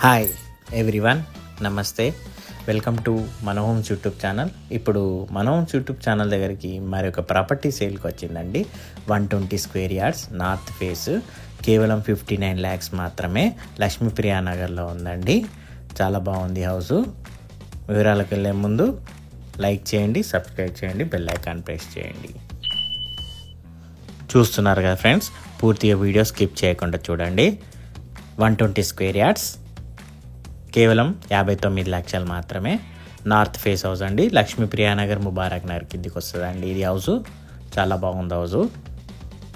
Hi everyone, నమస్తే. Welcome to మన homes YouTube channel. ఇప్పుడు మన హోమ్స్ యూట్యూబ్ ఛానల్ దగ్గరికి మరొక ప్రాపర్టీ సేల్కి వచ్చిందండి. 120 స్క్వేర్ యార్డ్స్, నార్త్ ఫేస్, కేవలం 59 lakhs మాత్రమే. లక్ష్మీప్రియా నగర్లో ఉందండి. చాలా బాగుంది హౌసు. వివరాలకు వెళ్ళే ముందు లైక్ చేయండి, సబ్స్క్రైబ్ చేయండి, బెల్ ఐకాన్ ప్రెస్ చేయండి. చూస్తున్నారు కదా ఫ్రెండ్స్, పూర్తిగా వీడియో స్కిప్ చేయకుండా చూడండి. 120 స్క్వేర్ యార్డ్స్, కేవలం 59 లక్షలు మాత్రమే. నార్త్ ఫేస్ హౌస్ అండి. లక్ష్మీప్రియా నగర్, ముబారక్ నగర్ కిందికి వస్తుందండి ఇది హౌసు. చాలా బాగుంది హౌసు.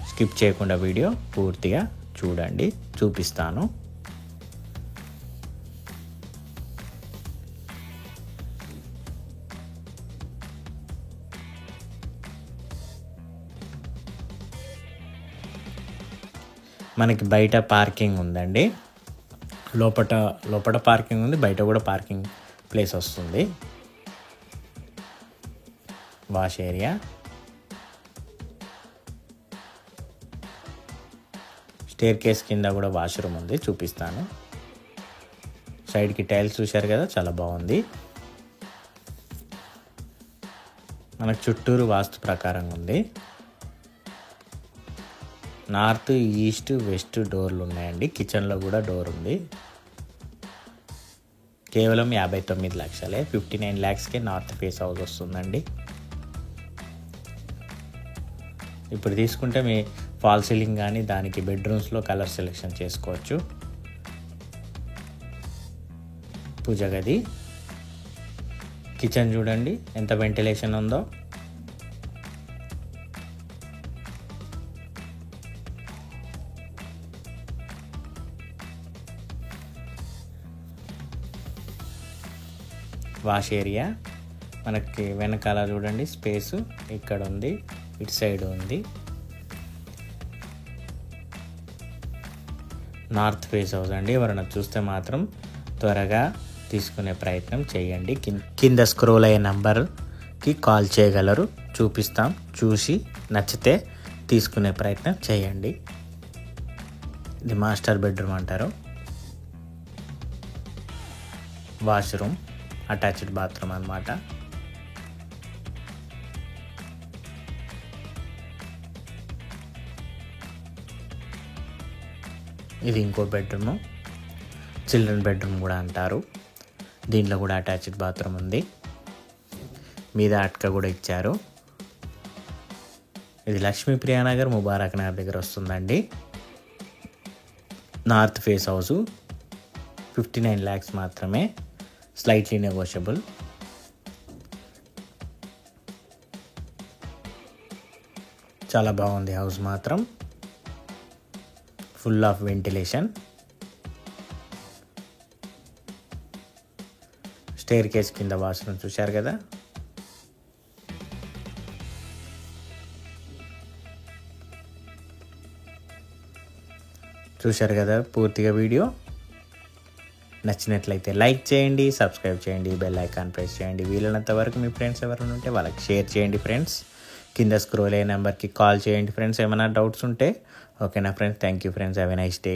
స్కిప్ చేయకుండా వీడియో పూర్తిగా చూడండి, చూపిస్తాను. మనకి బయట పార్కింగ్ ఉందండి. లోపల పార్కింగ్ ఉంది, బయట కూడా పార్కింగ్ ప్లేస్ వస్తుంది. వాష్ ఏరియా, స్టేర్ కేస్ కింద కూడా వాష్రూమ్ ఉంది, చూపిస్తాను. సైడ్కి టైల్స్ చూశారు కదా, చాలా బాగుంది. మనకు చుట్టూరు వాస్తు ప్రకారంగా ఉంది. నార్త్, ఈస్ట్, వెస్ట్ డోర్లు ఉన్నాయండి. కిచెన్లో కూడా డోర్ ఉంది. కేవలం 59 లక్షలే. 59 lakhsకే నార్త్ ఫేస్ హౌస్ వస్తుందండి. ఇప్పుడు తీసుకుంటే మీ ఫాల్ సీలింగ్ కానీ దానికి బెడ్రూమ్స్లో కలర్ సెలెక్షన్ చేసుకోవచ్చు. పూజ గది, కిచెన్ చూడండి ఎంత వెంటిలేషన్ ఉందో. వాష్ ఏరియా, మనకి వెనకాల చూడండి స్పేసు ఇక్కడ ఉంది, ఇటు సైడ్ ఉంది. నార్త్ ఫేస్ హౌస్ అండి. ఎవరైనా చూస్తే మాత్రం త్వరగా తీసుకునే ప్రయత్నం చేయండి. కింద స్క్రోల్ అయ్యే నంబర్కి కాల్ చేయగలరు, చూపిస్తాం. చూసి నచ్చితే తీసుకునే ప్రయత్నం చేయండి. ఇది మాస్టర్ బెడ్రూమ్ అంటారు. వాష్రూమ్, అటాచ్డ్ బాత్రూమ్ అన్నమాట. ఇది ఇంకో బెడ్రూమ్, చిల్డ్రన్ బెడ్రూమ్ కూడా అంటారు. దీంట్లో కూడా అటాచ్డ్ బాత్రూమ్ ఉంది. మీద అట్క కూడా ఇచ్చారు. ఇది లక్ష్మీప్రియా నగర్, ముబారక్ నగర్ దగ్గర వస్తుందండి. నార్త్ ఫేస్ హౌసు, 59 lakhs మాత్రమే. Slightly negotiable. చాలా బాగుంది హౌస్ మాత్రం. Full of ventilation. Staircase కింద వాష్రూమ్ చూశారు కదా. చూశారు కదా పూర్తిగా వీడియో. నచ్చినట్లయితే లైక్ చేయండి, సబ్స్క్రైబ్ చేయండి, బెల్ ఐకాన్ ప్రెస్ చేయండి. వీలైనంత వరకు మీ ఫ్రెండ్స్ ఎవరైనా ఉంటే వాళ్ళకి షేర్ చేయండి ఫ్రెండ్స్. కింద స్క్రోల్ అయ్యే నెంబర్కి కాల్ చేయండి ఫ్రెండ్స్, ఏమైనా డౌట్స్ ఉంటే. ఓకేనా friends, thank you friends, have a nice day.